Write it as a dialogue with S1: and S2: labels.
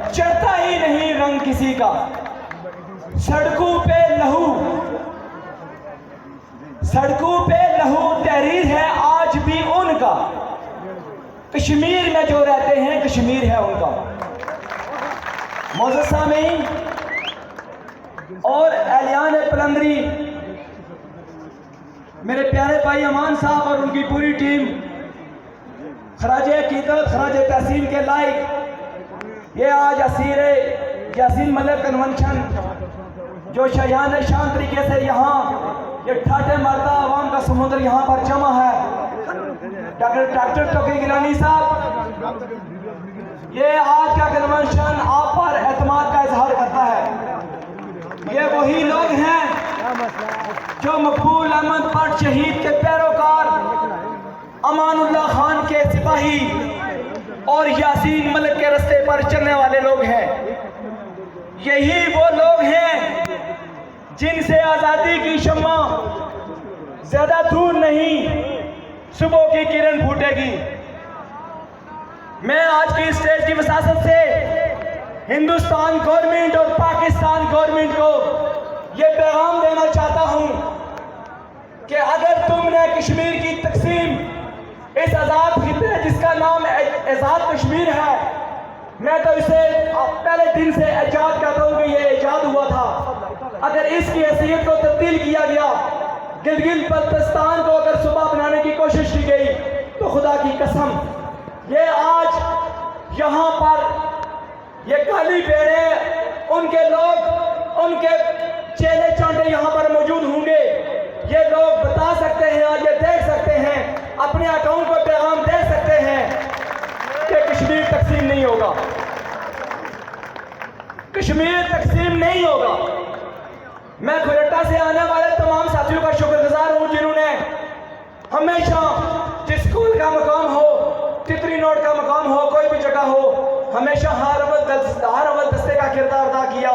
S1: चढ़ता ही नहीं रंग किसी का, सड़कों पे लहू तहरीर है आज भी उनका, कश्मीर में जो रहते हैं कश्मीर है उनका। मोअज़्ज़ज़ सामीन और एलियान पलंदरी, मेरे प्यारे भाई अमान साहब और उनकी पूरी टीम, खराज अकीदत खराज तहसीन के लायक ये आज असीर यासीन मलिक कन्वेंशन जो शयान शान तरीके से यहाँ ये ठाटे मारता आवाम का समुद्र यहाँ पर जमा है। डॉक्टर तोकी गिलानी साहब, ये आज का कन्वेंशन आप पर एतमाद का इजहार करता है। ये वही लोग हैं जो मकबूल अहमद भट्ट शहीद के पैरोकार, अमानुल्लाह खान के सिपाही और यासीन मलिक के रास्ते पर चलने वाले लोग हैं। यही वो लोग हैं जिनसे आज़ादी की शम्मा ज्यादा दूर नहीं, सुबह की किरण फूटेगी। मैं आज की स्टेज की वसासत से हिंदुस्तान गवर्नमेंट और पाकिस्तान गवर्नमेंट को ये पैगाम देना चाहता हूं कि अगर तुमने कश्मीर की तकसीम, इस आज़ाद खिते जिसका नाम आज़ाद कश्मीर है, मैं तो इसे पहले दिन से इजाद कहता हूं कि ये इजाद हुआ था, अगर इसकी हैसियत को तब्दील किया गया, गिलगित बल्तिस्तान को अगर सूबा बनाने की कोशिश की गई, तो खुदा की कसम ये आज यहाँ पर ये काली भेड़े, उनके लोग, उनके चेले चांटे यहाँ पर मौजूद होंगे। ये लोग बता सकते हैं, आज ये देख सकते हैं, अपने अकाउंट पर पैगाम दे सकते हैं कि कश्मीर तकसीम नहीं होगा, कश्मीर तकसीम नहीं होगा। मैं खुरट्टा से आने वाले तमाम साथियों का शुक्रगुजार हूं जिन्होंने हमेशा, जिस स्कूल का मकाम हो, तितरी नोट का मकाम हो, कोई भी जगह हो, हमेशा हर अव्वल दस्ते का किरदार अदा किया।